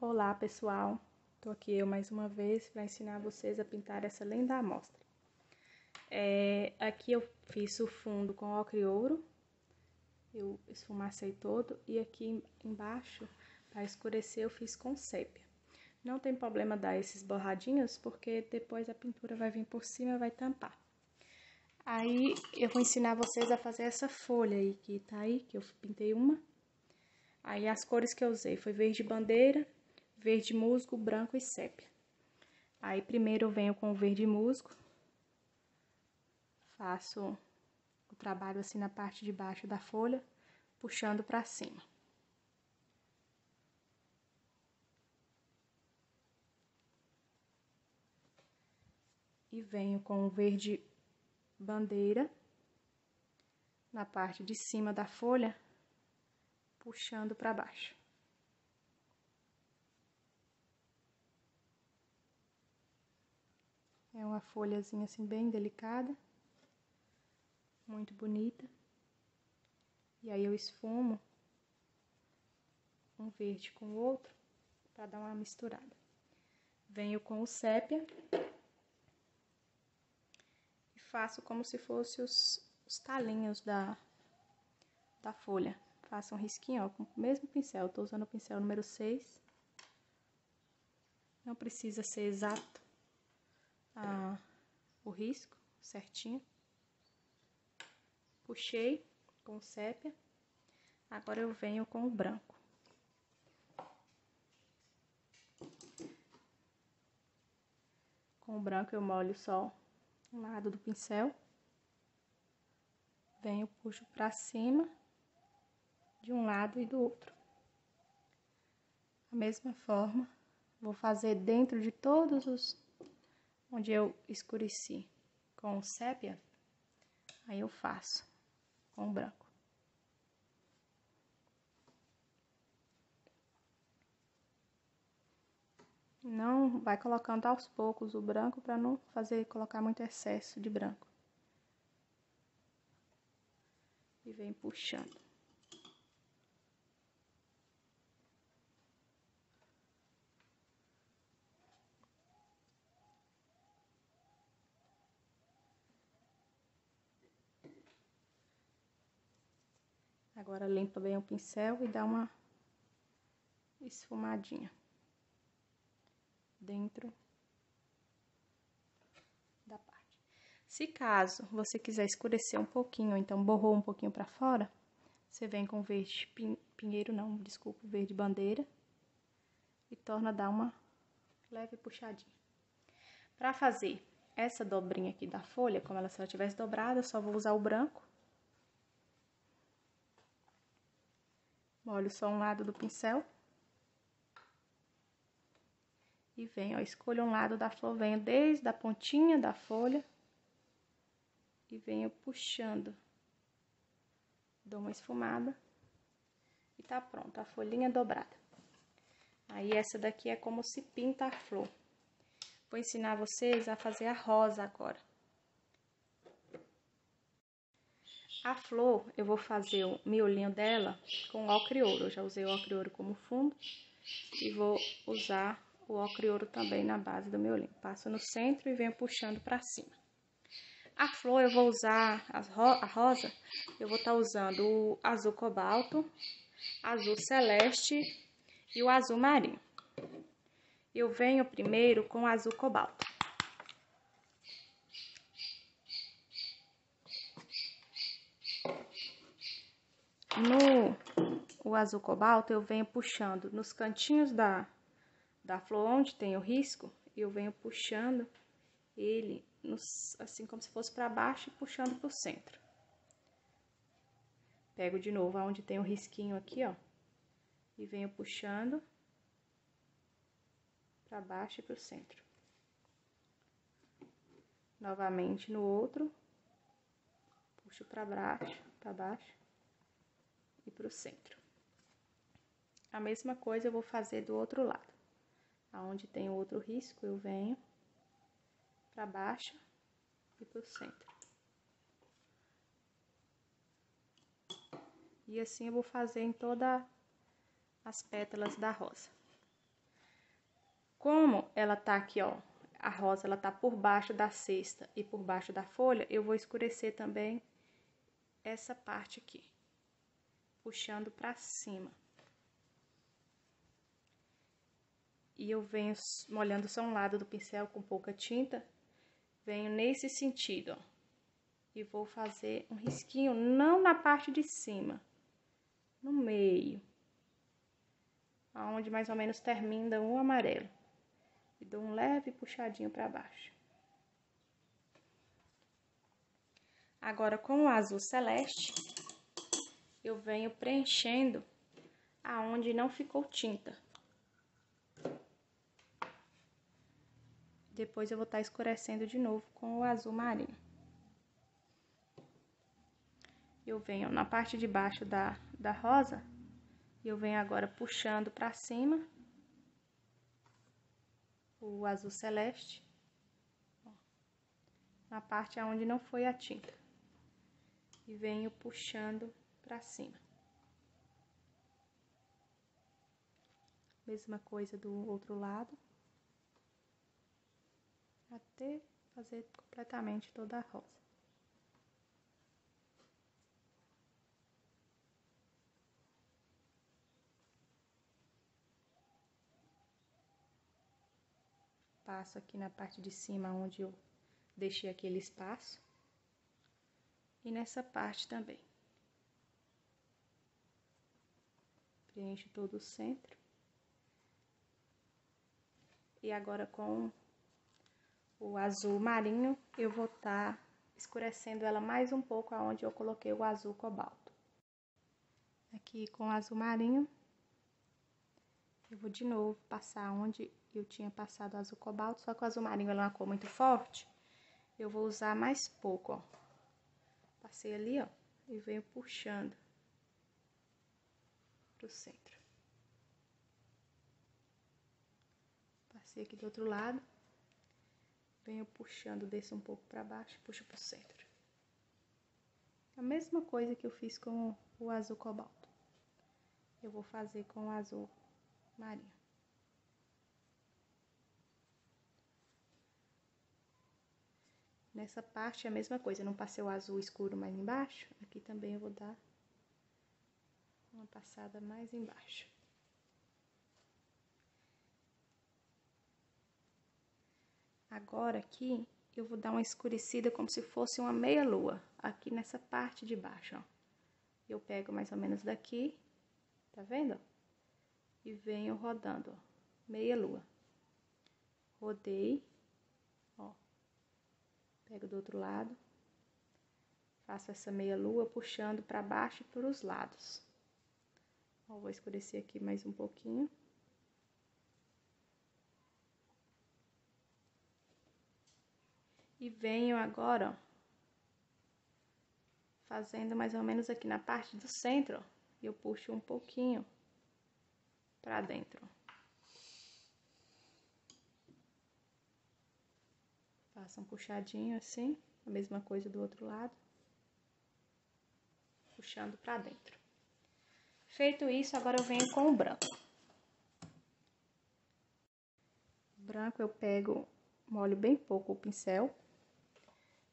Olá pessoal, tô aqui eu mais uma vez para ensinar vocês a pintar essa linda amostra. Aqui eu fiz o fundo com ocre e ouro, eu esfumacei todo, e aqui embaixo, para escurecer, eu fiz com sépia. Não tem problema dar esses borradinhos, porque depois a pintura vai vir por cima e vai tampar. Aí eu vou ensinar vocês a fazer essa folha aí, que tá aí, que eu pintei uma. Aí as cores que eu usei foi verde bandeira, verde musgo, branco e sépia. Aí primeiro eu venho com o verde musgo, faço o trabalho assim na parte de baixo da folha, puxando pra cima. E venho com o verde bandeira, na parte de cima da folha, puxando pra baixo. É uma folhazinha assim bem delicada, muito bonita. E aí eu esfumo um verde com o outro, para dar uma misturada. Venho com o sépia e faço como se fosse os talinhos da folha. Faço um risquinho, ó, com o mesmo pincel. Eu tô usando o pincel número 6. Não precisa ser exato o risco, certinho. Puxei com o sépia. Agora eu venho com o branco. Com o branco eu molho só um lado do pincel. Venho, puxo pra cima de um lado e do outro. Da mesma forma, vou fazer dentro de todos os onde eu escureci com o sépia, aí eu faço com o branco. Não vai colocando aos poucos o branco para não colocar muito excesso de branco. E vem puxando. Agora limpa bem o pincel e dá uma esfumadinha dentro da parte. Se caso você quiser escurecer um pouquinho, ou então borrou um pouquinho para fora, você vem com verde pinheiro, não, desculpa, verde bandeira, e torna a dar uma leve puxadinha. Para fazer essa dobrinha aqui da folha, como se ela tivesse dobrada, eu só vou usar o branco. Molho só um lado do pincel. E venho, ó, escolho um lado da flor, venho desde a pontinha da folha e venho puxando. Dou uma esfumada e tá pronto, a folhinha dobrada. Aí essa daqui é como se pinta a flor. Vou ensinar vocês a fazer a rosa agora. A flor, eu vou fazer o miolinho dela com ocre e ouro. Eu já usei o ocre e ouro como fundo e vou usar o ocre e ouro também na base do miolinho. Passo no centro e venho puxando pra cima. A flor eu vou usar, a rosa, eu vou estar usando o azul cobalto, azul celeste e o azul marinho. Eu venho primeiro com o azul cobalto. No azul cobalto eu venho puxando nos cantinhos da flor onde tem o risco, eu venho puxando ele assim como se fosse para baixo e puxando pro centro. Pego de novo aonde tem o risquinho aqui, ó, e venho puxando para baixo e pro centro. Novamente no outro, puxo para baixo e pro centro. A mesma coisa eu vou fazer do outro lado. Aonde tem o outro risco, eu venho para baixo e pro centro. E assim eu vou fazer em todas as pétalas da rosa. Como ela tá aqui, ó, a rosa, ela tá por baixo da cesta e por baixo da folha, eu vou escurecer também essa parte aqui, puxando pra cima. E eu venho molhando só um lado do pincel com pouca tinta, venho nesse sentido, ó. E vou fazer um risquinho, não na parte de cima, no meio, aonde mais ou menos termina o amarelo. E dou um leve puxadinho para baixo. Agora, com o azul celeste, eu venho preenchendo aonde não ficou tinta. Depois eu vou estar escurecendo de novo com o azul marinho. Eu venho na parte de baixo da rosa, e eu venho agora puxando para cima o azul celeste, ó, na parte aonde não foi a tinta. E venho puxando para cima. Mesma coisa do outro lado. Até fazer completamente toda a rosa. Passo aqui na parte de cima onde eu deixei aquele espaço. E nessa parte também. Preencho todo o centro. E agora com o azul marinho, eu vou estar escurecendo ela mais um pouco aonde eu coloquei o azul cobalto. Aqui com o azul marinho, eu vou de novo passar onde eu tinha passado o azul cobalto, só que o azul marinho é uma cor muito forte, eu vou usar mais pouco, ó. Passei ali, ó, e venho puxando pro centro. Passei aqui do outro lado, venho puxando, desço um pouco pra baixo, puxo pro centro. A mesma coisa que eu fiz com o azul cobalto, eu vou fazer com o azul marinho. Nessa parte é a mesma coisa, eu não passei o azul escuro mais embaixo, aqui também eu vou dar uma passada mais embaixo. Agora aqui eu vou dar uma escurecida como se fosse uma meia-lua, aqui nessa parte de baixo, ó. Eu pego mais ou menos daqui, tá vendo? E venho rodando, ó, meia-lua. Rodei, ó. Pego do outro lado, faço essa meia-lua puxando pra baixo e pros lados. Ó, vou escurecer aqui mais um pouquinho. E venho agora, ó, fazendo mais ou menos aqui na parte do centro, ó, e eu puxo um pouquinho pra dentro. Faço um puxadinho assim, a mesma coisa do outro lado. Puxando pra dentro. Feito isso, agora eu venho com o branco. O branco eu pego, molho bem pouco o pincel.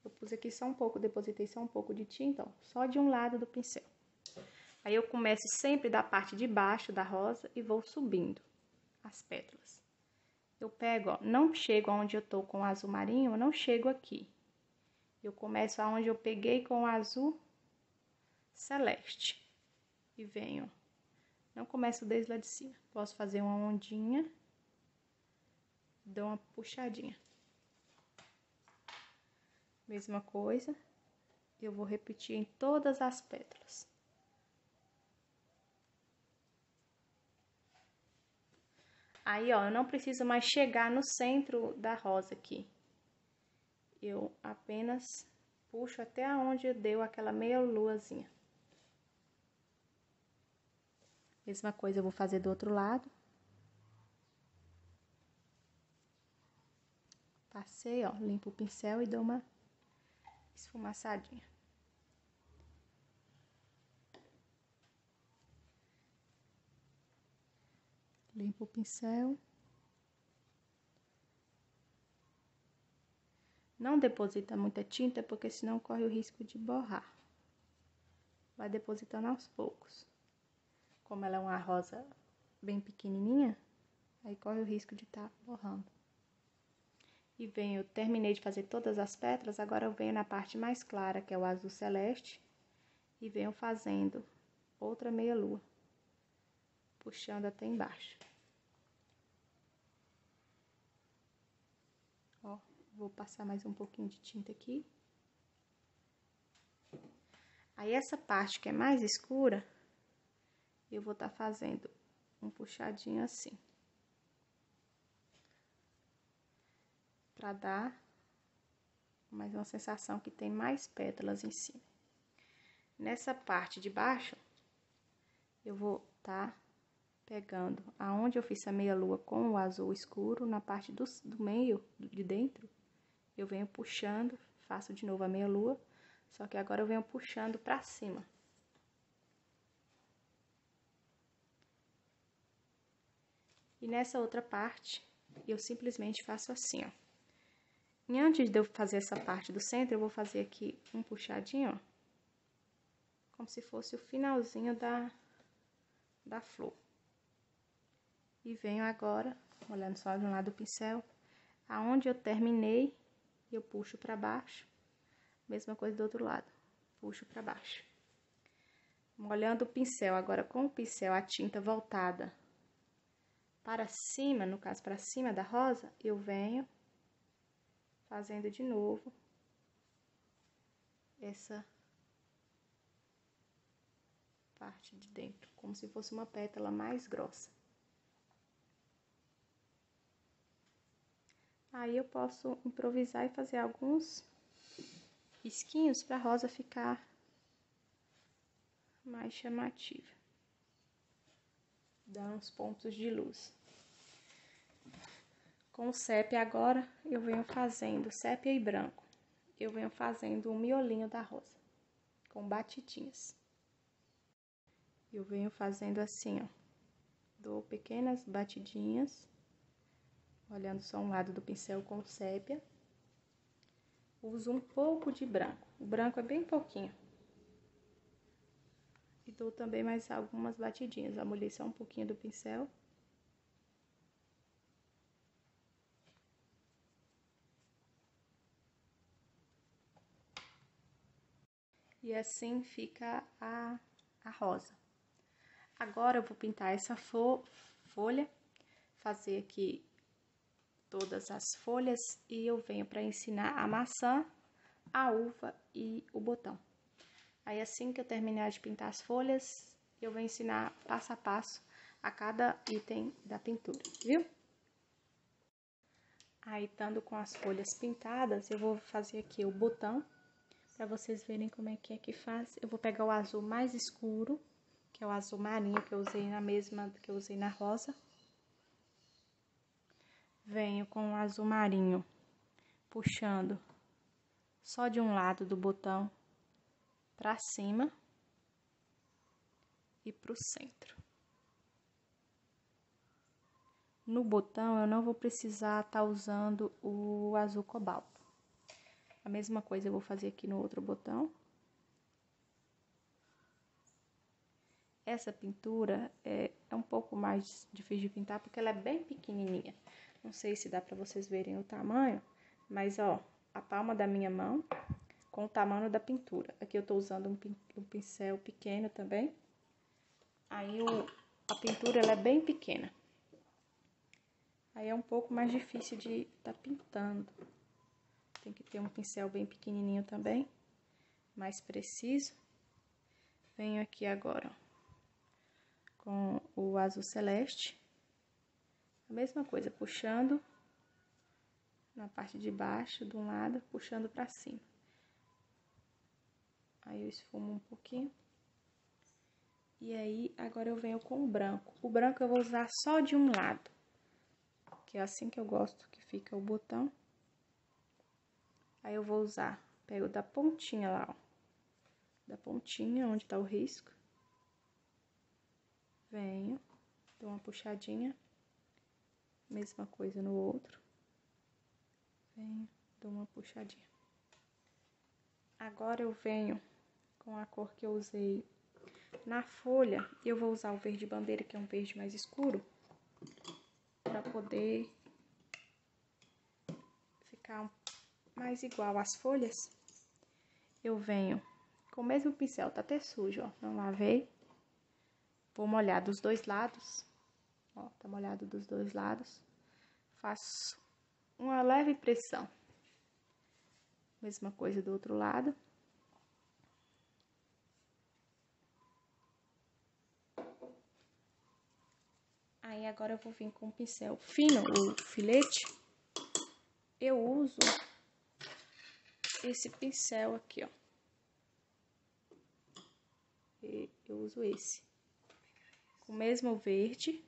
Eu pus aqui só um pouco, depositei só um pouco de tinta, ó, só de um lado do pincel. Aí eu começo sempre da parte de baixo da rosa e vou subindo as pétalas. Eu pego, ó, não chego aonde eu tô com o azul marinho, eu não chego aqui. Eu começo aonde eu peguei com o azul celeste. E venho, ó, não começo desde lá de cima. Posso fazer uma ondinha, dou uma puxadinha. Mesma coisa, eu vou repetir em todas as pétalas. Aí, ó, eu não preciso mais chegar no centro da rosa aqui. Eu apenas puxo até onde deu aquela meia luazinha. Mesma coisa eu vou fazer do outro lado. Passei, ó, limpo o pincel e dou uma esfumaçadinha. Limpo o pincel. Não deposita muita tinta, porque senão corre o risco de borrar. Vai depositando aos poucos. Como ela é uma rosa bem pequenininha, aí corre o risco de estar borrando. E eu terminei de fazer todas as pétalas, agora eu venho na parte mais clara, que é o azul celeste, e venho fazendo outra meia-lua, puxando até embaixo. Ó, vou passar mais um pouquinho de tinta aqui. Aí, essa parte que é mais escura, eu vou estar fazendo um puxadinho assim. Pra dar mais uma sensação que tem mais pétalas em cima. Nessa parte de baixo, eu vou estar pegando aonde eu fiz a meia-lua com o azul escuro, na parte do meio, de dentro, eu venho puxando, faço de novo a meia-lua, só que agora eu venho puxando pra cima. E nessa outra parte, eu simplesmente faço assim, ó. E antes de eu fazer essa parte do centro, eu vou fazer aqui um puxadinho, ó, como se fosse o finalzinho da flor. E venho agora, olhando só de um lado do pincel, aonde eu terminei, eu puxo pra baixo. Mesma coisa do outro lado, puxo pra baixo. Molhando o pincel, agora com o pincel, a tinta voltada para cima, no caso, para cima da rosa, eu venho fazendo de novo essa parte de dentro, como se fosse uma pétala mais grossa. Aí, eu posso improvisar e fazer alguns risquinhos para a rosa ficar mais chamativa. Dar uns pontos de luz. Com o sépia agora, eu venho fazendo sépia e branco. Eu venho fazendo o miolinho da rosa, com batidinhas. Eu venho fazendo assim, ó. Dou pequenas batidinhas, olhando só um lado do pincel com sépia. Uso um pouco de branco. O branco é bem pouquinho. E dou também mais algumas batidinhas. Amolhei só um pouquinho do pincel. E assim fica a rosa. Agora, eu vou pintar essa folha, fazer aqui todas as folhas e eu venho para ensinar a maçã, a uva e o botão. Aí, assim que eu terminar de pintar as folhas, eu vou ensinar passo a passo a cada item da pintura, viu? Aí, estando com as folhas pintadas, eu vou fazer aqui o botão, para vocês verem como é que faz. Eu vou pegar o azul mais escuro, que é o azul marinho que eu usei na mesma que eu usei na rosa. Venho com o azul marinho, puxando só de um lado do botão pra cima e pro centro. No botão, eu não vou precisar estar usando o azul cobalto. A mesma coisa eu vou fazer aqui no outro botão. Essa pintura é um pouco mais difícil de pintar, porque ela é bem pequenininha. Não sei se dá pra vocês verem o tamanho, mas, ó, a palma da minha mão com o tamanho da pintura. Aqui eu tô usando um pincel pequeno também. Aí, a pintura, ela é bem pequena. Aí, é um pouco mais difícil de estar pintando. Tem que ter um pincel bem pequenininho também, mais preciso. Venho aqui agora, ó, com o azul celeste. A mesma coisa, puxando na parte de baixo, de um lado, puxando pra cima. Aí, eu esfumo um pouquinho. E aí, agora eu venho com o branco. O branco eu vou usar só de um lado, que é assim que eu gosto que fica o botão. Aí, eu vou usar, pego da pontinha lá, ó. Da pontinha, onde tá o risco. Venho, dou uma puxadinha. Mesma coisa no outro. Venho, Dou uma puxadinha. Agora eu venho com a cor que eu usei na folha. Eu vou usar o verde bandeira, que é um verde mais escuro, para poder ficar mais igual às folhas. Eu venho com o mesmo pincel, tá até sujo, ó, não lavei. Vou molhar dos dois lados, ó, tá molhado dos dois lados. Faço uma leve pressão. Mesma coisa do outro lado. Aí, agora eu vou vir com o pincel fino, o filete. Eu uso esse pincel aqui, ó. Eu uso esse. Com o mesmo verde,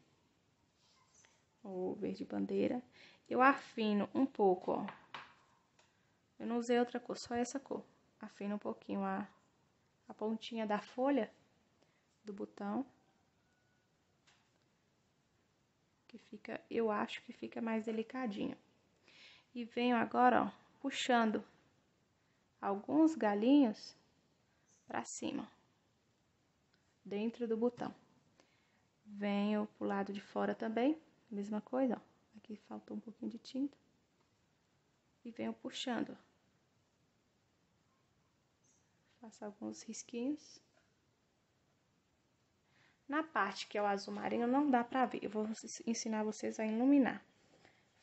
o verde bandeira. Eu afino um pouco, ó. Eu não usei outra cor, só essa cor. Afino um pouquinho a pontinha da folha do botão. Que fica, eu acho que fica mais delicadinho. E venho agora, ó, puxando alguns galinhos pra cima, dentro do botão. Venho pro lado de fora também, mesma coisa, ó. Aqui faltou um pouquinho de tinta. E venho puxando, ó. Faço alguns risquinhos. Na parte que é o azul marinho não dá pra ver, eu vou ensinar vocês a iluminar.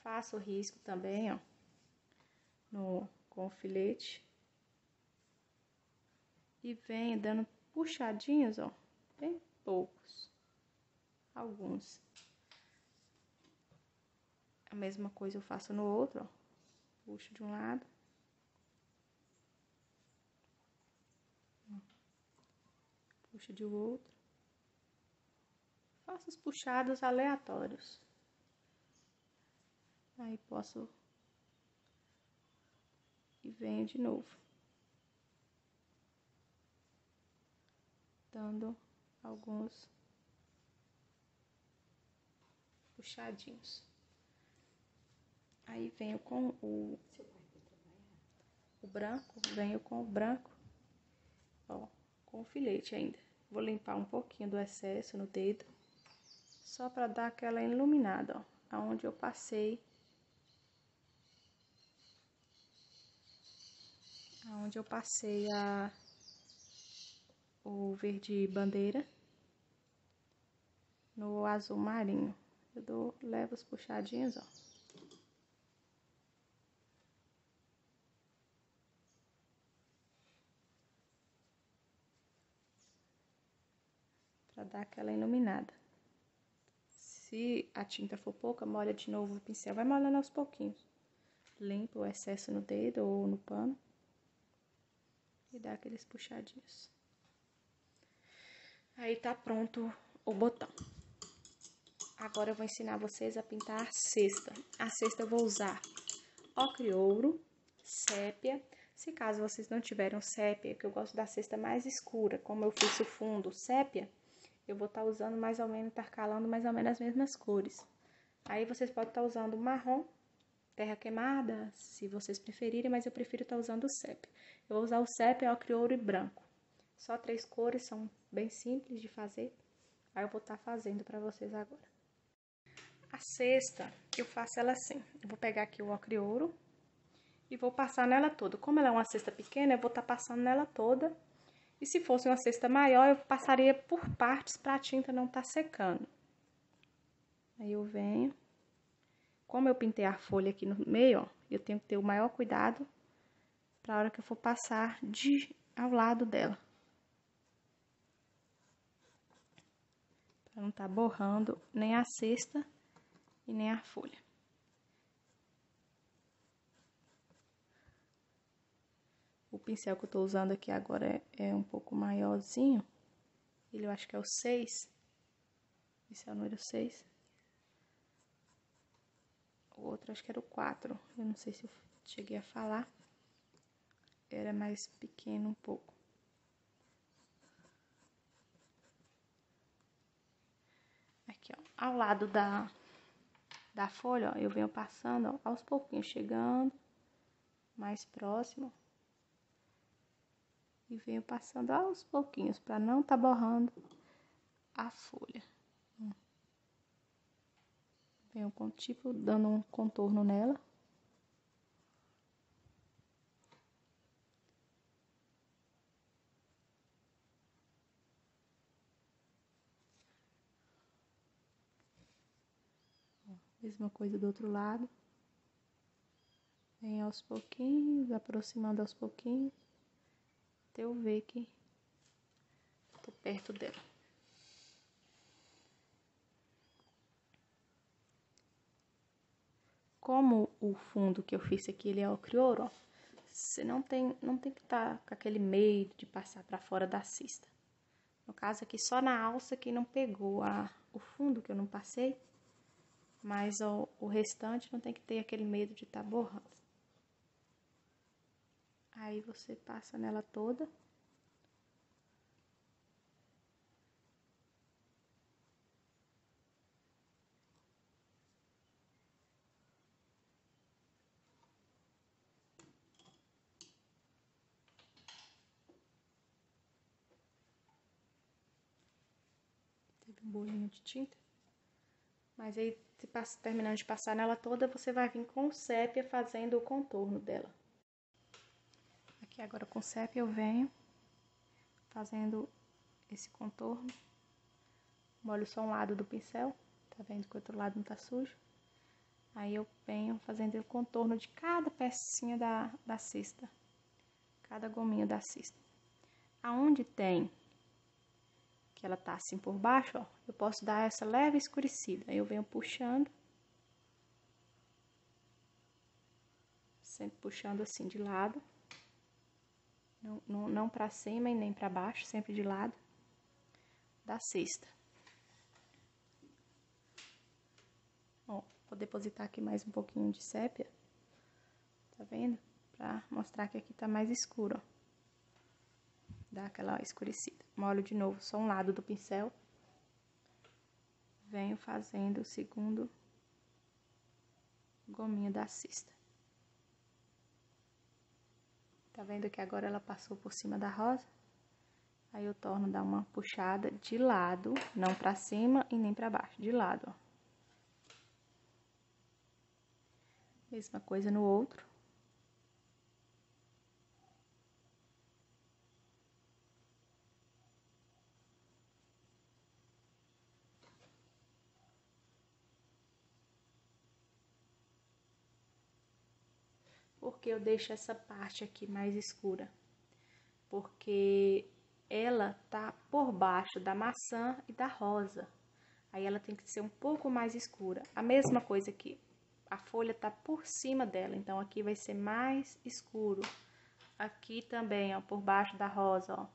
Faço o risco também, ó, com o filete. E venho dando puxadinhos, ó, bem poucos. Alguns. A mesma coisa eu faço no outro, ó. Puxo de um lado. Puxo de outro. Faço os puxados aleatórios. Aí posso... E venho de novo. Dando alguns puxadinhos. Aí venho com o branco, venho com o branco, ó, com o filete ainda. Vou limpar um pouquinho do excesso no dedo, só pra dar aquela iluminada, ó, aonde eu passei. Aonde eu passei o verde bandeira no azul marinho. Eu levo os puxadinhos, ó. Pra dar aquela iluminada. Se a tinta for pouca, molha de novo o pincel. Vai molhando aos pouquinhos. Limpa o excesso no dedo ou no pano. E dá aqueles puxadinhos. Aí tá pronto o botão. Agora eu vou ensinar vocês a pintar a cesta. A cesta eu vou usar ocre ouro, sépia. Se caso vocês não tiverem sépia, que eu gosto da cesta mais escura, como eu fiz o fundo sépia, eu vou estar usando mais ou menos, intercalando mais ou menos as mesmas cores. Aí vocês podem estar usando marrom, terra queimada, se vocês preferirem, mas eu prefiro estar usando o sépia. Eu vou usar o sépia, ocre ouro e branco. Só 3 cores, são bem simples de fazer. Aí eu vou estar fazendo para vocês agora. A cesta, eu faço ela assim. Eu vou pegar aqui o ocre ouro e vou passar nela toda. Como ela é uma cesta pequena, eu vou estar passando nela toda. E se fosse uma cesta maior, eu passaria por partes para a tinta não estar secando. Aí eu venho. Como eu pintei a folha aqui no meio, ó, eu tenho que ter o maior cuidado para a hora que eu for passar ao lado dela. Para não estar borrando nem a cesta e nem a folha. O pincel que eu tô usando aqui agora é um pouco maiorzinho. Ele eu acho que é o 6. Esse é o número 6. O outro acho que era o 4. Eu não sei se eu cheguei a falar. Era mais pequeno um pouco. Aqui, ó. Ao lado da folha, ó, eu venho passando, ó, aos pouquinhos, chegando mais próximo. E venho passando aos pouquinhos, para não tá borrando a folha. Venho tipo dando um contorno nela. Mesma coisa do outro lado. Vem aos pouquinhos, aproximando aos pouquinhos, até eu ver que tô perto dela. Como o fundo que eu fiz aqui, ele é ocre-ouro, ó, você não tem que estar com aquele medo de passar para fora da cesta. No caso aqui, só na alça que não pegou o fundo que eu não passei, mas o restante não tem que ter aquele medo de estar borrando. Aí você passa nela toda. Teve um bolinho de tinta. Mas aí, terminando de passar nela toda, você vai vir com o sépia fazendo o contorno dela. Aqui agora com o sépia eu venho fazendo esse contorno. Molho só um lado do pincel, tá vendo que o outro lado não tá sujo? Aí eu venho fazendo o contorno de cada pecinha da cesta, cada gominha da cesta. Aonde tem que ela tá assim por baixo, ó, eu posso dar essa leve escurecida. Aí eu venho puxando, sempre puxando assim de lado. Não pra cima e nem pra baixo, sempre de lado da cesta. Ó, vou depositar aqui mais um pouquinho de sépia, tá vendo? Pra mostrar que aqui tá mais escuro, ó. Dá aquela escurecida. Molho de novo só um lado do pincel. Venho fazendo o segundo gominho da cesta. Tá vendo que agora ela passou por cima da rosa? Aí eu torno a dar uma puxada de lado, não pra cima e nem pra baixo, de lado, ó. Mesma coisa no outro. Porque eu deixo essa parte aqui mais escura? Porque ela tá por baixo da maçã e da rosa. Aí ela tem que ser um pouco mais escura. A mesma coisa aqui. A folha tá por cima dela, então aqui vai ser mais escuro. Aqui também, ó, por baixo da rosa, ó.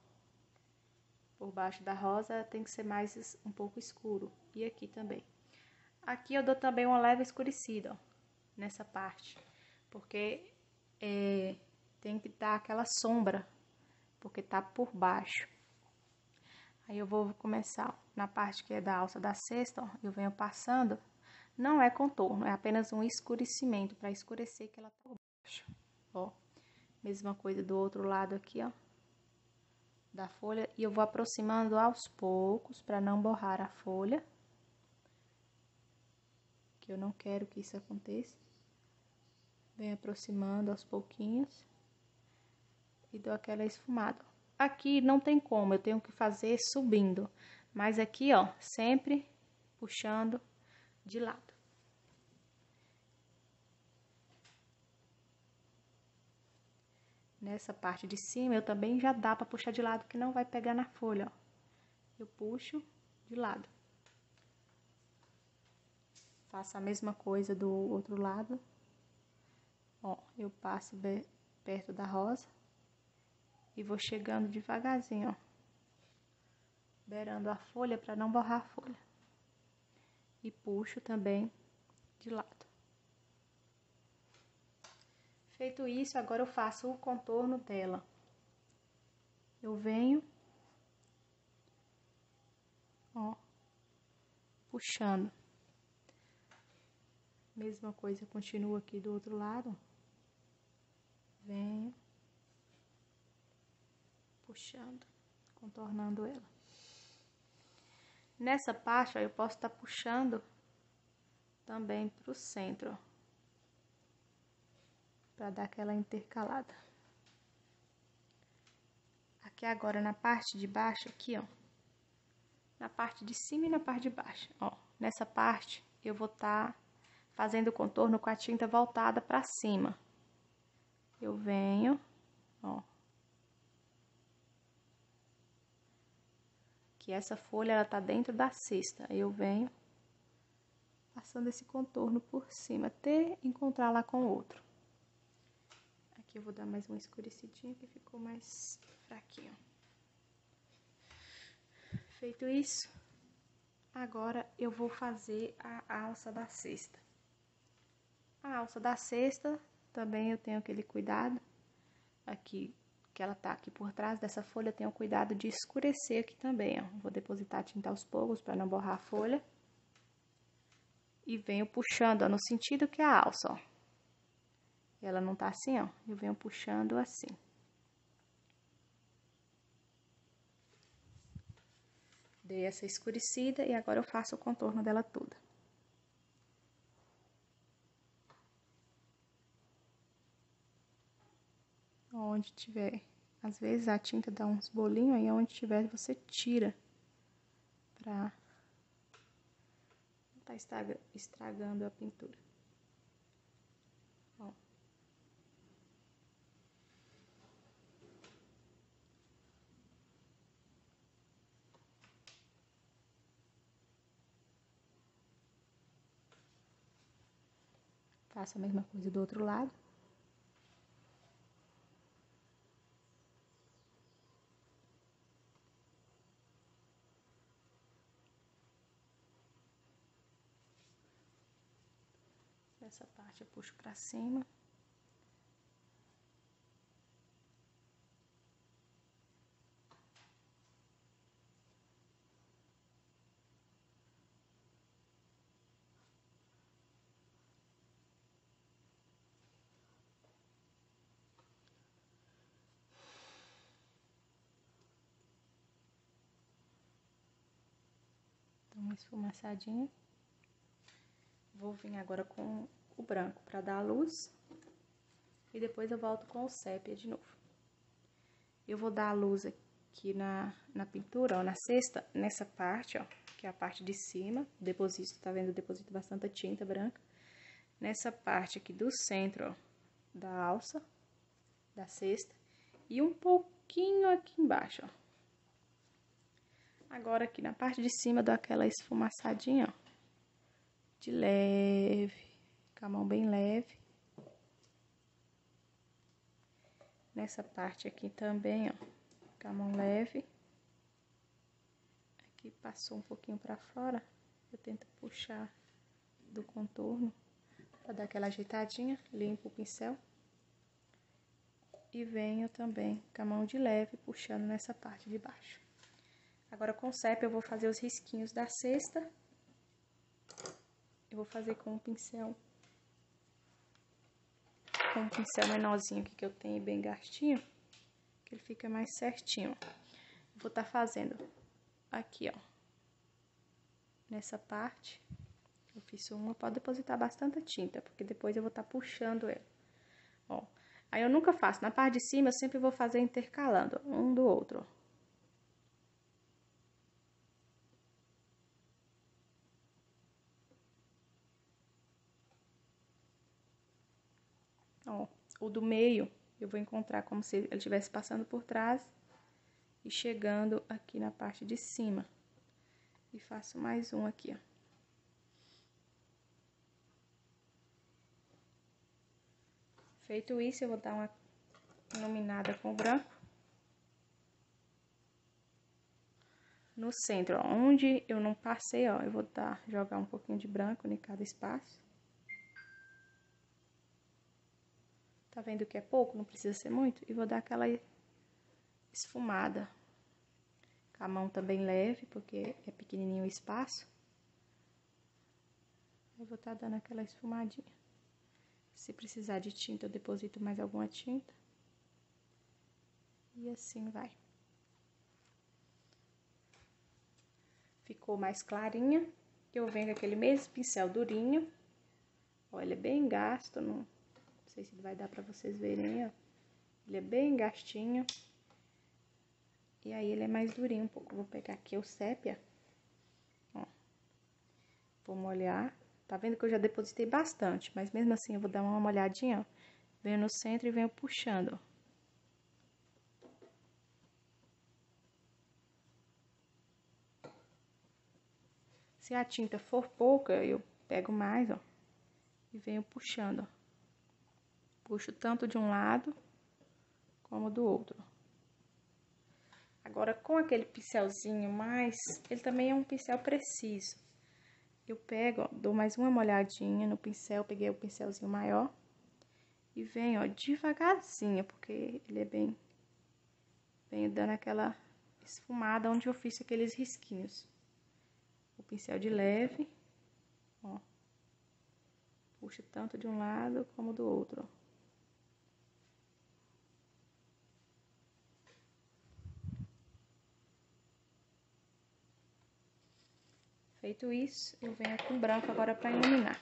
Por baixo da rosa tem que ser mais um pouco escuro. E aqui também. Aqui eu dou também uma leve escurecida, ó, nessa parte. Porque tem que dar aquela sombra, porque tá por baixo. Aí eu vou começar, ó, na parte que é da alça da cesta, ó, eu venho passando. Não é contorno, é apenas um escurecimento, para escurecer que ela tá por baixo. Ó, mesma coisa do outro lado aqui, ó, da folha. E eu vou aproximando aos poucos, para não borrar a folha. Que eu não quero que isso aconteça. Venho aproximando aos pouquinhos. E dou aquela esfumada. Aqui não tem como, eu tenho que fazer subindo. Mas aqui, ó, sempre puxando de lado. Nessa parte de cima, eu também já dá pra puxar de lado, que não vai pegar na folha, ó. Eu puxo de lado. Faço a mesma coisa do outro lado. Ó, eu passo perto da rosa. E vou chegando devagarzinho, ó. Beirando a folha pra não borrar a folha. E puxo também de lado. Feito isso, agora eu faço o contorno dela. Eu venho, ó, puxando. Mesma coisa, continua aqui do outro lado. venho puxando, contornando ela. Nessa parte, ó, eu posso estar puxando também pro centro, ó, pra dar aquela intercalada. Aqui agora na parte de baixo, aqui, ó, na parte de cima e na parte de baixo, ó, nessa parte eu vou estar fazendo o contorno com a tinta voltada pra cima. Eu venho, ó, que essa folha ela tá dentro da cesta, aí eu venho passando esse contorno por cima até encontrar lá com o outro. Aqui eu vou dar mais uma escurecidinha que ficou mais fraquinho. Feito isso, agora eu vou fazer a alça da cesta. A alça da cesta também eu tenho aquele cuidado aqui, que ela tá aqui por trás dessa folha, eu tenho cuidado de escurecer aqui também, ó. Vou depositar a tinta aos poucos para não borrar a folha. E venho puxando, ó, no sentido que é a alça, ó. Ela não tá assim, ó, eu venho puxando assim. Dei essa escurecida e agora eu faço o contorno dela toda. Onde tiver, às vezes a tinta dá uns bolinhos, aí onde tiver você tira pra não tá estragando a pintura. Ó. Faço a mesma coisa do outro lado. Essa parte eu puxo pra cima. Dá uma esfumaçadinha. Vou vir agora com o branco pra dar a luz. E depois eu volto com o sépia de novo. Eu vou dar a luz aqui na pintura, ó, na cesta, nessa parte, ó, que é a parte de cima. Deposito, tá vendo? Eu deposito bastante tinta branca. Nessa parte aqui do centro, ó, da alça, da cesta. E um pouquinho aqui embaixo, ó. Agora aqui na parte de cima eu dou aquela esfumaçadinha, ó. De leve, com a mão bem leve. Nessa parte aqui também, ó, com a mão leve. Aqui passou um pouquinho pra fora, eu tento puxar do contorno pra dar aquela ajeitadinha, limpo o pincel. E venho também com a mão de leve, puxando nessa parte de baixo. Agora com o sépia eu vou fazer os risquinhos da cesta. Eu vou fazer com um pincel menorzinho aqui que eu tenho bem gastinho, que ele fica mais certinho. Vou estar fazendo aqui, ó, nessa parte, eu fiz uma, pode depositar bastante tinta, porque depois eu vou estar puxando ela, ó. Aí eu nunca faço, na parte de cima eu sempre vou fazer intercalando, ó, um do outro, ó. Ó, o do meio eu vou encontrar como se ele estivesse passando por trás e chegando aqui na parte de cima. E faço mais um aqui, ó. Feito isso, eu vou dar uma iluminada com o branco. No centro, ó, onde eu não passei, ó, eu vou jogar um pouquinho de branco em cada espaço. Tá vendo que é pouco? Não precisa ser muito. E vou dar aquela esfumada. Com a mão também leve, porque é pequenininho o espaço. Eu vou estar dando aquela esfumadinha. Se precisar de tinta, eu deposito mais alguma tinta. E assim vai. Ficou mais clarinha. Eu venho com aquele mesmo pincel durinho. Ó, ele é bem gasto, não sei se vai dar pra vocês verem, ó. Ele é bem gastinho. E aí, ele é mais durinho um pouco. Vou pegar aqui o sépia. Ó. Vou molhar. Tá vendo que eu já depositei bastante, mas mesmo assim eu vou dar uma molhadinha, ó. Venho no centro e venho puxando, ó. Se a tinta for pouca, eu pego mais, ó. E venho puxando, ó. Puxo tanto de um lado como do outro. Agora, com aquele pincelzinho mais... Ele também é um pincel preciso. Eu pego, ó, dou mais uma molhadinha no pincel, peguei o pincelzinho maior. E venho, ó, devagarzinho, porque ele é bem... Venho dando aquela esfumada onde eu fiz aqueles risquinhos. O pincel de leve, ó. Puxo tanto de um lado como do outro, ó. Feito isso, eu venho com branco agora pra iluminar.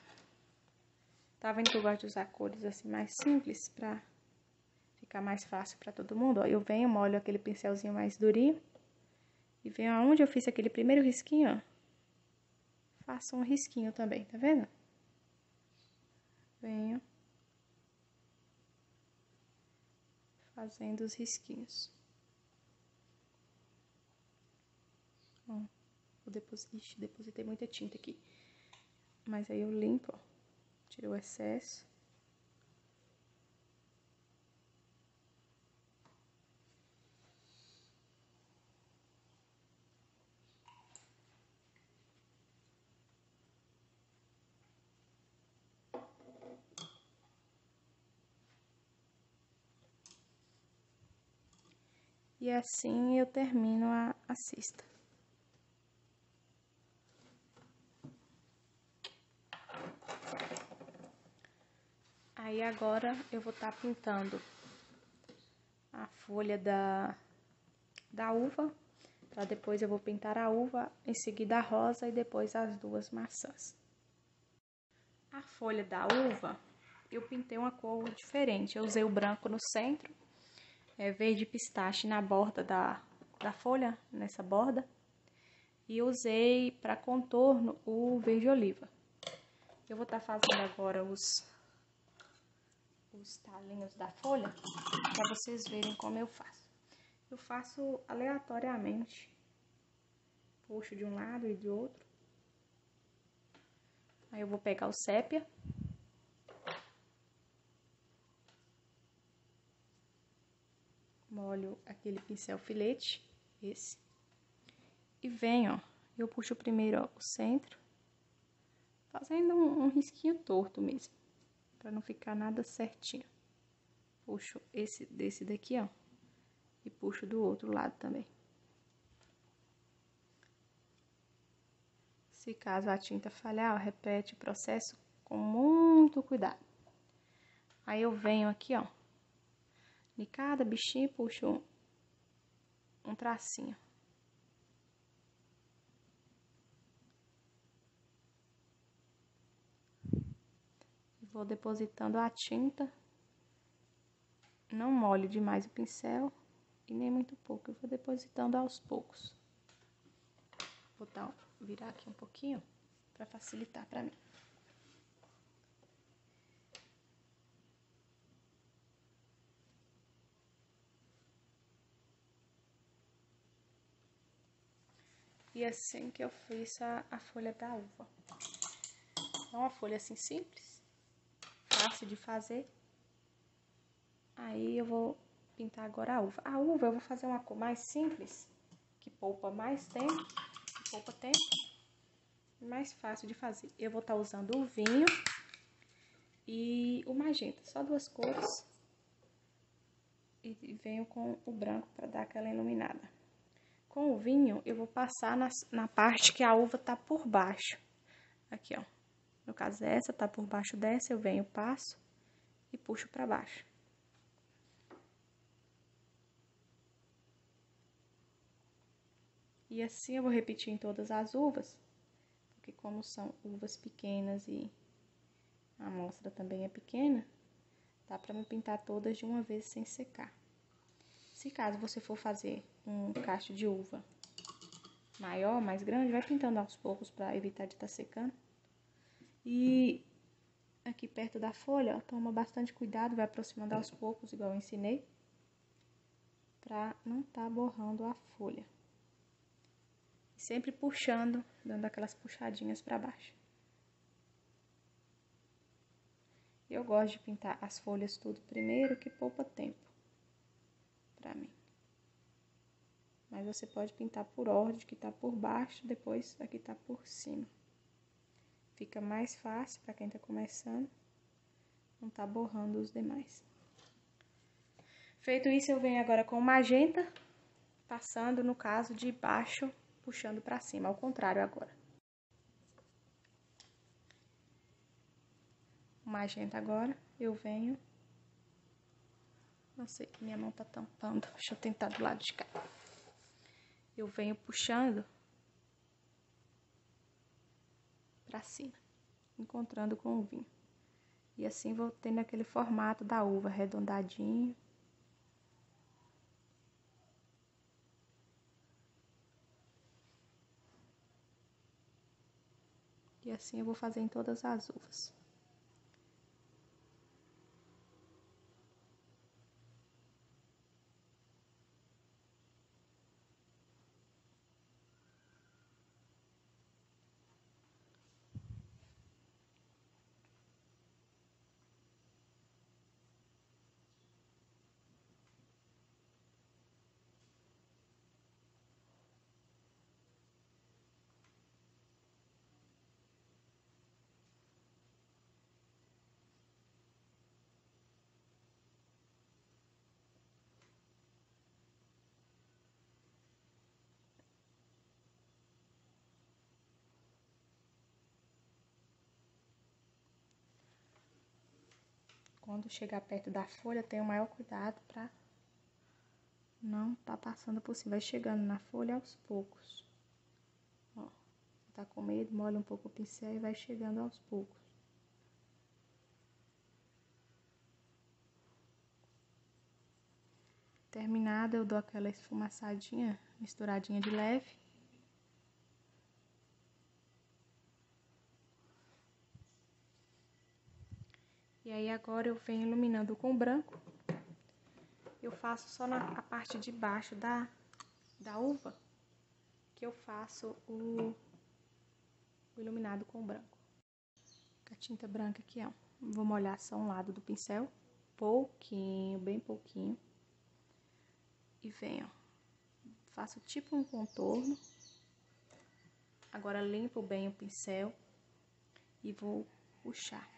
Tá vendo que eu gosto de usar cores assim mais simples pra ficar mais fácil pra todo mundo? Ó, eu venho, molho aquele pincelzinho mais durinho e venho aonde eu fiz aquele primeiro risquinho, ó. Faço um risquinho também, tá vendo? Venho fazendo os risquinhos. Ó, ixi, depositei muita tinta aqui. Mas aí eu limpo, ó. Tiro o excesso. E assim eu termino a cesta. Aí agora eu vou estar pintando a folha da uva, para depois eu vou pintar a uva, em seguida a rosa e depois as duas maçãs. A folha da uva, eu pintei uma cor diferente, eu usei o branco no centro, verde pistache na borda da folha, nessa borda, e usei para contorno o verde oliva. Eu vou estar fazendo agora os talinhos da folha, para vocês verem como eu faço. Eu faço aleatoriamente, puxo de um lado e de outro. Aí eu vou pegar o sépia. Molho aquele pincel filete, esse. E venho, ó, eu puxo primeiro, ó, o centro, fazendo um risquinho torto mesmo, pra não ficar nada certinho. Puxo desse daqui, ó, e puxo do outro lado também. Se caso a tinta falhar, ó, repete o processo com muito cuidado. Aí eu venho aqui, ó, de cada bichinho puxo um tracinho. Vou depositando a tinta. Não molho demais o pincel e nem muito pouco. Eu vou depositando aos poucos. Vou virar aqui um pouquinho para facilitar para mim. E assim que eu fiz a folha da uva. É uma folha assim simples, fácil de fazer. Aí eu vou pintar agora a uva. A uva eu vou fazer uma cor mais simples, que poupa mais tempo, que poupa tempo, e mais fácil de fazer. Eu vou estar usando o vinho e o magenta, só duas cores. E venho com o branco para dar aquela iluminada. Com o vinho, eu vou passar na parte que a uva tá por baixo. Aqui, ó. No caso, essa tá por baixo dessa, eu venho, passo e puxo pra baixo. E assim eu vou repetir em todas as uvas, porque como são uvas pequenas e a amostra também é pequena, dá pra me pintar todas de uma vez sem secar. Se caso você for fazer um cacho de uva maior, mais grande, vai pintando aos poucos para evitar de estar secando. E aqui perto da folha, ó, toma bastante cuidado, vai aproximando aos poucos, igual eu ensinei, para não estar borrando a folha. E sempre puxando, dando aquelas puxadinhas para baixo. Eu gosto de pintar as folhas tudo primeiro, que poupa tempo para mim. Mas você pode pintar por ordem, que tá por baixo, depois aqui tá por cima. Fica mais fácil para quem tá começando, não tá borrando os demais. Feito isso, eu venho agora com o magenta, passando no caso de baixo, puxando para cima, ao contrário agora. O magenta agora, eu venho... Não sei, minha mão tá tampando, deixa eu tentar do lado de cá. Eu venho puxando pra cima, encontrando com o vinho. E assim vou tendo aquele formato da uva, arredondadinho. E assim eu vou fazer em todas as uvas. Quando chegar perto da folha, tenha o maior cuidado para não tá passando por cima. Vai chegando na folha aos poucos. Ó, tá com medo, molha um pouco o pincel e vai chegando aos poucos. Terminada, eu dou aquela esfumaçadinha, misturadinha de leve. E aí agora eu venho iluminando com branco. Eu faço só na parte de baixo da uva, que eu faço o iluminado com branco. Com a tinta branca aqui, ó. Vou molhar só um lado do pincel, pouquinho, bem pouquinho. E venho, ó. Faço tipo um contorno. Agora limpo bem o pincel e vou puxar.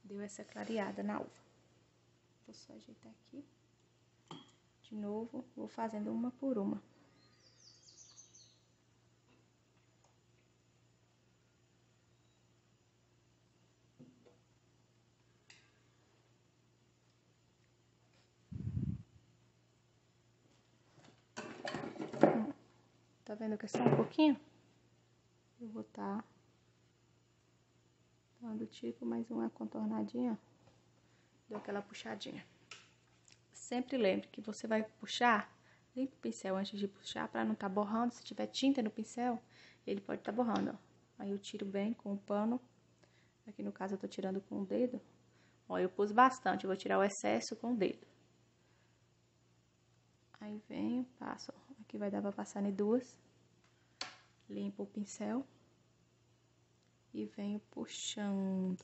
Deu essa clareada na uva. Vou só ajeitar aqui. De novo, vou fazendo uma por uma. Tá vendo que é só um pouquinho? Eu vou tá dando tipo mais uma contornadinha. Deu aquela puxadinha. Sempre lembre que você vai puxar, limpa o pincel antes de puxar, pra não tá borrando. Se tiver tinta no pincel, ele pode tá borrando, ó. Aí eu tiro bem com o pano. Aqui no caso eu tô tirando com o dedo. Ó, eu pus bastante, eu vou tirar o excesso com o dedo. Aí venho, passo, ó. Aqui vai dar pra passar em duas. Limpo o pincel. E venho puxando.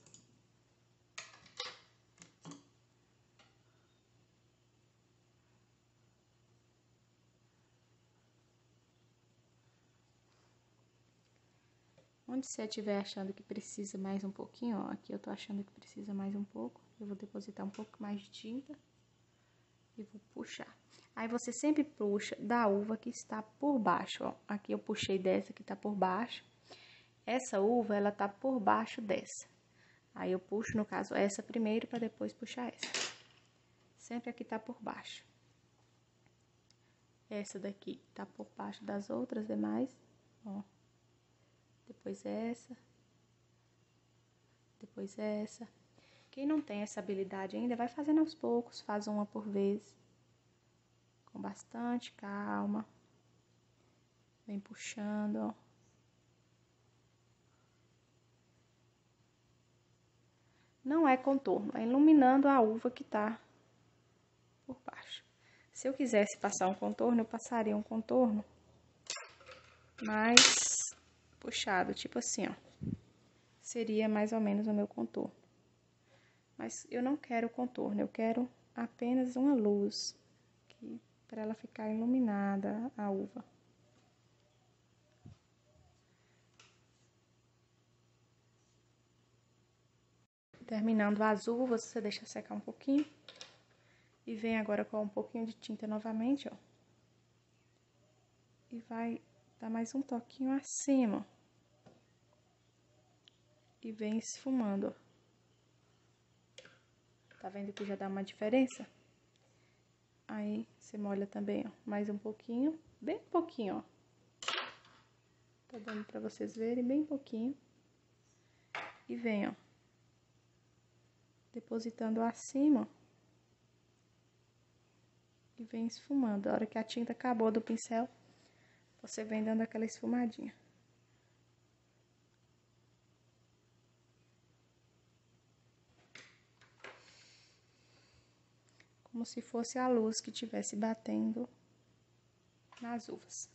Onde você estiver achando que precisa mais um pouquinho, ó, aqui eu tô achando que precisa mais um pouco, eu vou depositar um pouco mais de tinta e vou puxar. Aí você sempre puxa da uva que está por baixo, ó. Aqui eu puxei dessa que tá por baixo Essa uva, ela tá por baixo dessa. Aí eu puxo, no caso, essa primeiro para depois puxar essa. Sempre aqui tá por baixo. Essa daqui tá por baixo das outras demais, ó. Depois essa. Depois essa. Quem não tem essa habilidade ainda, vai fazendo aos poucos, faz uma por vez. Com bastante calma. Vem puxando, ó. Não é contorno, é iluminando a uva que tá por baixo. Se eu quisesse passar um contorno, eu passaria um contorno mais puxado, tipo assim, ó. Seria mais ou menos o meu contorno. Mas eu não quero contorno, eu quero apenas uma luz, para ela ficar iluminada, a uva. Terminando as uvas, você deixa secar um pouquinho. E vem agora com um pouquinho de tinta novamente, ó. E vai dar mais um toquinho acima. E vem esfumando, ó. Tá vendo que já dá uma diferença? Aí, você molha também, ó, mais um pouquinho, bem pouquinho, ó. Tá dando pra vocês verem, bem pouquinho. E vem, ó, depositando acima, ó. E vem esfumando. A hora que a tinta acabou do pincel, você vem dando aquela esfumadinha. Como se fosse a luz que estivesse batendo nas uvas.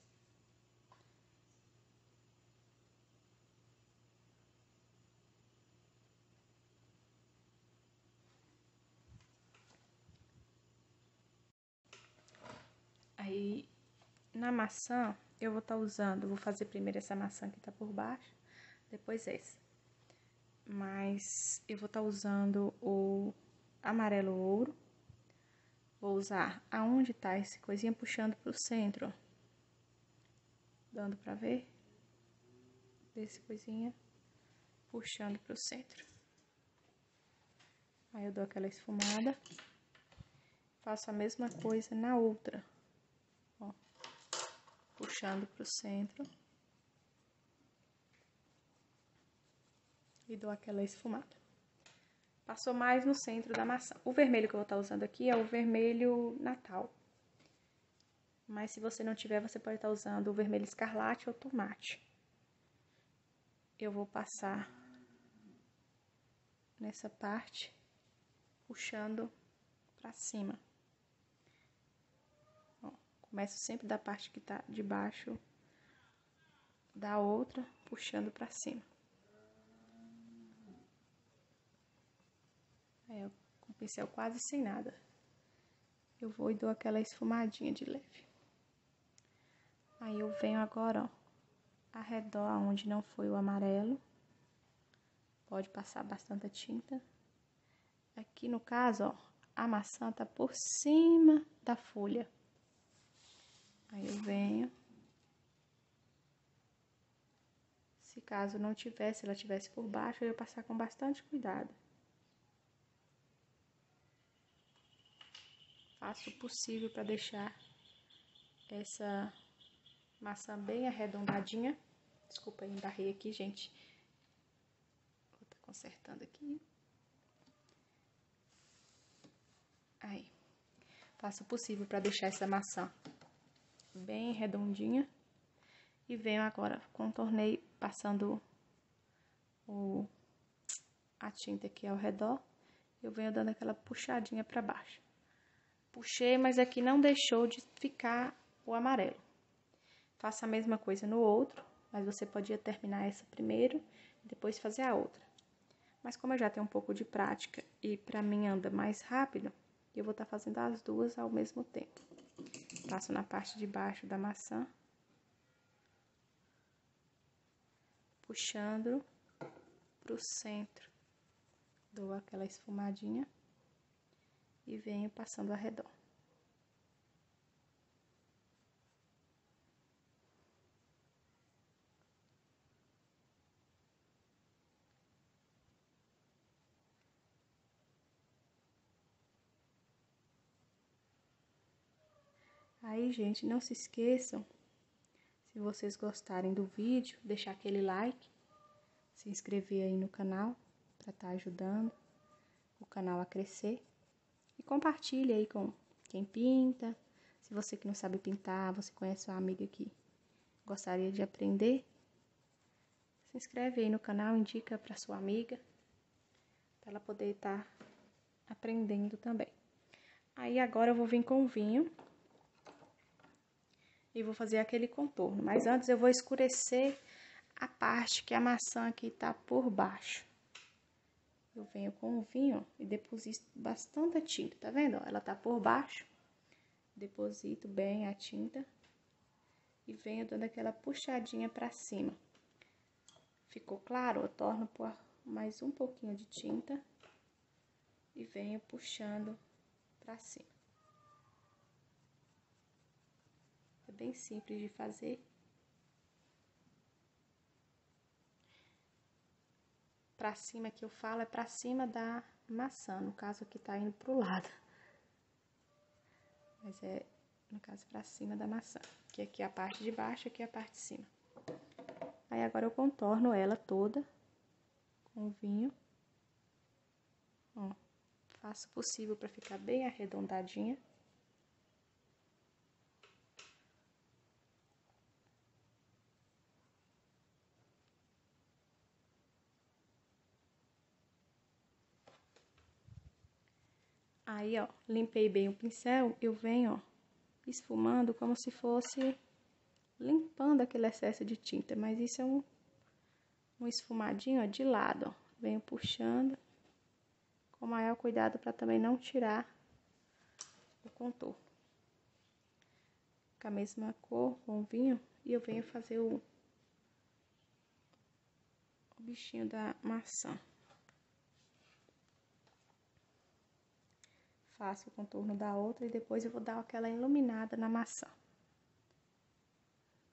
Aí, na maçã, eu vou estar usando, vou fazer primeiro essa maçã que tá por baixo, depois essa. Mas eu vou estar usando o amarelo ouro. Vou usar aonde tá esse coisinha puxando pro centro, ó. Dando pra ver? Desse coisinha puxando pro centro. Aí eu dou aquela esfumada. Faço a mesma coisa na outra, ó. Puxando pro centro. E dou aquela esfumada. Passou mais no centro da maçã. O vermelho que eu vou estar usando aqui é o vermelho Natal. Mas se você não tiver, você pode estar usando o vermelho escarlate ou tomate. Eu vou passar nessa parte, puxando pra cima. Ó, começo sempre da parte que tá de baixo da outra, puxando pra cima. Aí, ó, com o pincel quase sem nada. Eu vou e dou aquela esfumadinha de leve. Aí eu venho agora, ó, arredor onde não foi o amarelo. Pode passar bastante tinta. Aqui no caso, ó, a maçã tá por cima da folha. Aí eu venho. Se caso não tivesse, ela tivesse por baixo, eu ia passar com bastante cuidado. Faço o possível para deixar essa maçã bem arredondadinha. Desculpa, eu embarrei aqui, gente. Vou estar consertando aqui. Aí. Faço o possível para deixar essa maçã bem redondinha. E venho agora, contornei passando a tinta aqui ao redor. Eu venho dando aquela puxadinha para baixo. Puxei, mas aqui não deixou de ficar o amarelo. Faça a mesma coisa no outro, mas você podia terminar essa primeiro e depois fazer a outra. Mas como eu já tenho um pouco de prática e pra mim anda mais rápido, eu vou estar fazendo as duas ao mesmo tempo. Passo na parte de baixo da maçã, puxando pro centro. Dou aquela esfumadinha e venho passando ao redor. Aí, gente, não se esqueçam, se vocês gostarem do vídeo, deixar aquele like, se inscrever aí no canal, para estar ajudando o canal a crescer. E compartilhe aí com quem pinta. Se você que não sabe pintar, você conhece uma amiga que gostaria de aprender, se inscreve aí no canal, indica para sua amiga, para ela poder estar aprendendo também. Aí agora eu vou vir com o vinho e vou fazer aquele contorno. Mas antes eu vou escurecer a parte que a maçã aqui tá por baixo. Eu venho com o vinho e deposito bastante tinta, tá vendo? Ela tá por baixo. Deposito bem a tinta e venho dando aquela puxadinha pra cima. Ficou claro? Eu torno por mais um pouquinho de tinta e venho puxando pra cima. É bem simples de fazer. Pra cima que eu falo é pra cima da maçã, no caso aqui tá indo pro lado. Mas é, no caso, pra cima da maçã. Que aqui é a parte de baixo, aqui é a parte de cima. Aí agora eu contorno ela toda com o vinho. Ó, faço o possível pra ficar bem arredondadinha. Aí, ó, limpei bem o pincel, eu venho, ó, esfumando como se fosse limpando aquele excesso de tinta. Mas isso é um esfumadinho, ó, de lado, ó. Venho puxando com maior cuidado para também não tirar o contorno. Com a mesma cor, com o vinho, e eu venho fazer o bichinho da maçã. Faço o contorno da outra e depois eu vou dar aquela iluminada na maçã.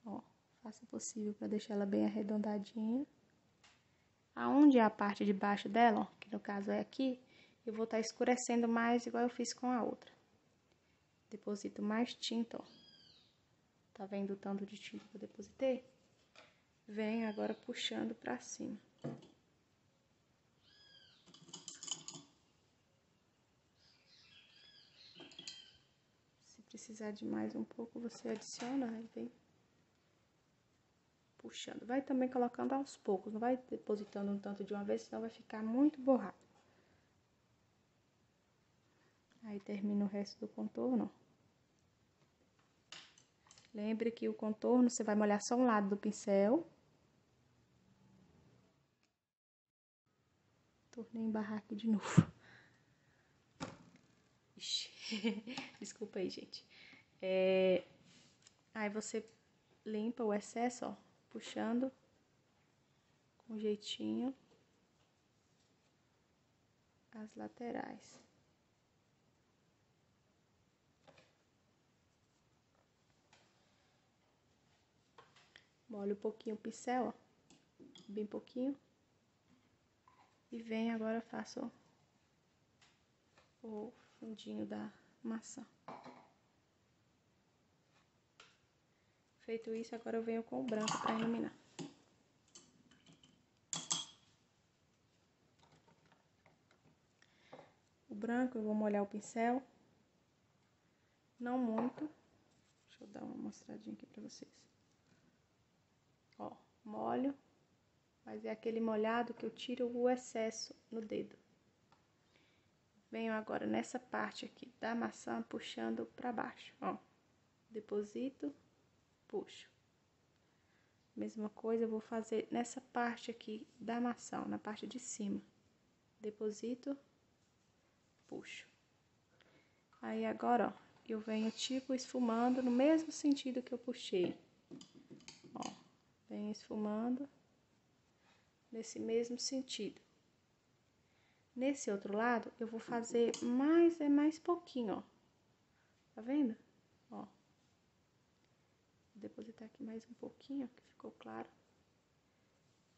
Ó, faço o possível para deixar ela bem arredondadinha. Aonde é a parte de baixo dela, ó, que no caso é aqui, eu vou estar escurecendo mais igual eu fiz com a outra. Deposito mais tinta, ó. Tá vendo o tanto de tinta que eu depositei? Venho agora puxando pra cima. Se precisar de mais um pouco, você adiciona, aí vem puxando. Vai também colocando aos poucos, não vai depositando um tanto de uma vez, senão vai ficar muito borrado. Aí termina o resto do contorno. Lembre que o contorno você vai molhar só um lado do pincel. Tornei a embarrar aqui de novo. Ixi. Desculpa aí, gente. Aí você limpa o excesso, ó, puxando com jeitinho as laterais. Molho um pouquinho o pincel, ó, bem pouquinho. E venho agora, faço o fundinho da maçã. Feito isso, agora eu venho com o branco para iluminar. O branco eu vou molhar o pincel, não muito. Deixa eu dar uma mostradinha aqui para vocês. Ó, molho, mas é aquele molhado que eu tiro o excesso no dedo. Venho agora nessa parte aqui da maçã puxando para baixo, ó. Deposito, puxo. Mesma coisa eu vou fazer nessa parte aqui da maçã, na parte de cima. Deposito, puxo. Aí agora, ó, eu venho tipo esfumando no mesmo sentido que eu puxei. Ó, venho esfumando nesse mesmo sentido. Nesse outro lado, eu vou fazer mais pouquinho, ó. Tá vendo? Ó. Vou depositar aqui mais um pouquinho, que ficou claro.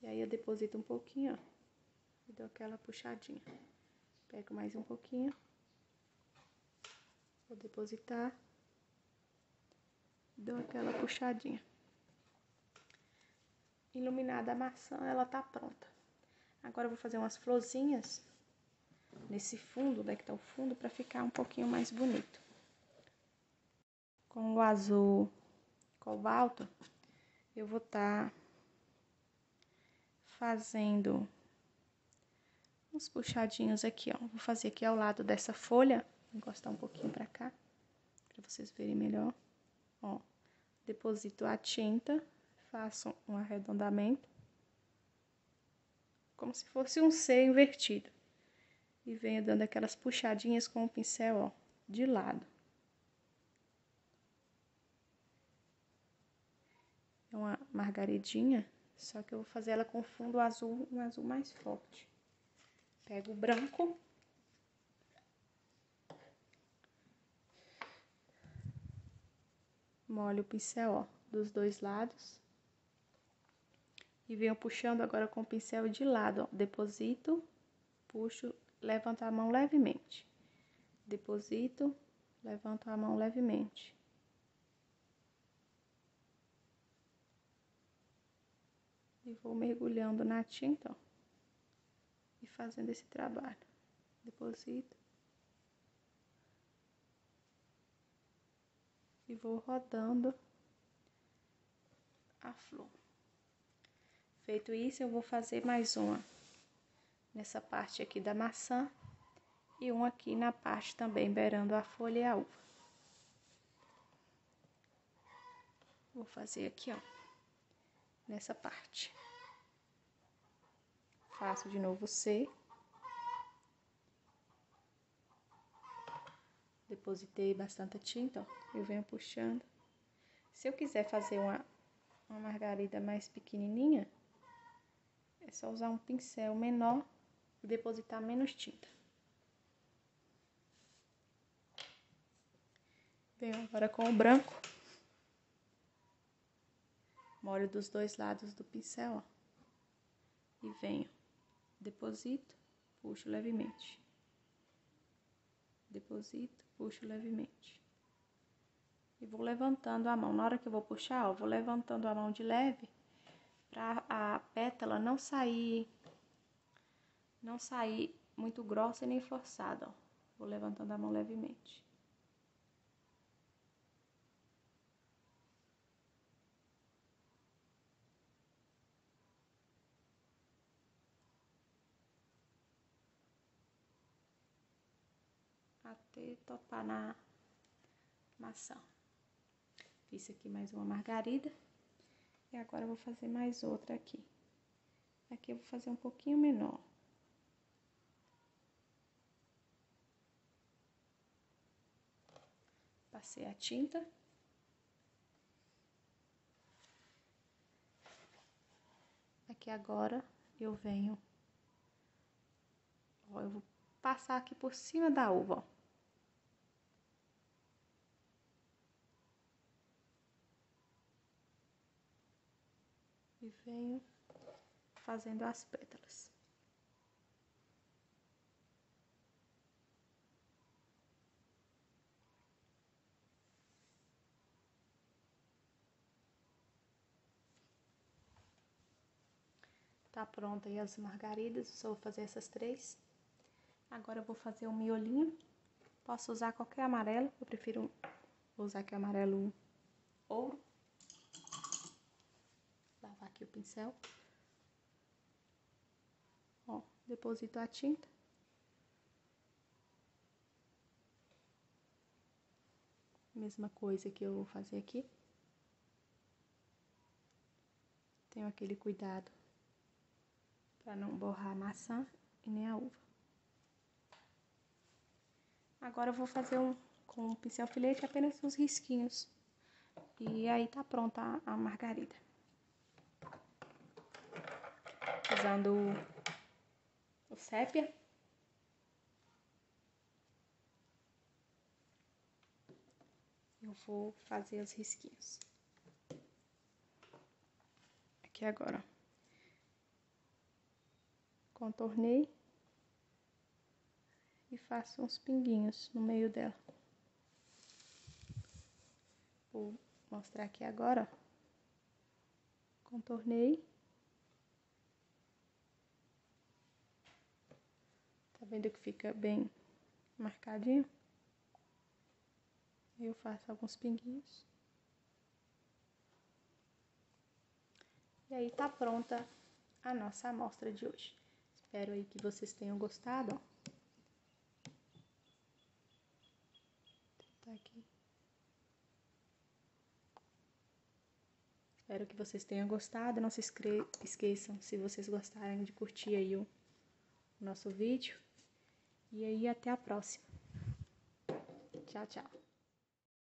E aí, eu deposito um pouquinho, ó. E dou aquela puxadinha. Pego mais um pouquinho. Vou depositar. Dou aquela puxadinha. Iluminada a maçã, ela tá pronta. Agora eu vou fazer umas florzinhas nesse fundo, onde é que tá o fundo, pra ficar um pouquinho mais bonito. Com o azul cobalto, eu vou estar fazendo uns puxadinhos aqui, ó. Vou fazer aqui ao lado dessa folha, vou encostar um pouquinho pra cá, pra vocês verem melhor. Ó, deposito a tinta, faço um arredondamento, como se fosse um C invertido. E venho dando aquelas puxadinhas com o pincel, ó, de lado. É uma margaridinha, só que eu vou fazer ela com fundo azul, um azul mais forte. Pego o branco. Molho o pincel, ó, dos dois lados. E venho puxando agora com o pincel de lado, ó. Deposito, puxo, levanto a mão levemente. Deposito, levanto a mão levemente. E vou mergulhando na tinta, ó, e fazendo esse trabalho. Deposito. E vou rodando a flor. Feito isso, eu vou fazer mais uma nessa parte aqui da maçã e um aqui na parte também, beirando a folha e a uva. Vou fazer aqui, ó, nessa parte. Faço de novo o C. Depositei bastante tinta, ó, eu venho puxando. Se eu quiser fazer uma margarida mais pequenininha, é só usar um pincel menor e depositar menos tinta. Venho agora com o branco. Molho dos dois lados do pincel, ó. E venho, deposito, puxo levemente. Deposito, puxo levemente. E vou levantando a mão. Na hora que eu vou puxar, ó, vou levantando a mão de leve para a pétala não sair muito grossa e nem forçada, ó. Vou levantando a mão levemente. Até topar na maçã. Fiz aqui mais uma margarida. E agora eu vou fazer mais outra aqui. Aqui eu vou fazer um pouquinho menor. Passei a tinta. Aqui agora eu venho, ó, eu vou passar aqui por cima da uva, ó. E venho fazendo as pétalas. Tá pronta aí as margaridas, só vou fazer essas três. Agora eu vou fazer um miolinho. Posso usar qualquer amarelo, eu prefiro usar aqui amarelo ouro. Lavar aqui o pincel. Ó, deposito a tinta. Mesma coisa que eu vou fazer aqui. Tenho aquele cuidado para não borrar a maçã e nem a uva. Agora eu vou fazer com o pincel filete apenas uns risquinhos. E aí tá pronta a margarida. Usando o sépia. Eu vou fazer os risquinhos. Aqui agora, ó. Contornei. E faço uns pinguinhos no meio dela. Vou mostrar aqui agora, ó. Contornei. Tá vendo que fica bem marcadinho? Eu faço alguns pinguinhos. E aí tá pronta a nossa amostra de hoje. Espero aí que vocês tenham gostado, ó. Tá aqui. Espero que vocês tenham gostado. Não se esqueçam, se vocês gostarem, de curtir aí o nosso vídeo. E aí, até a próxima. Tchau, tchau.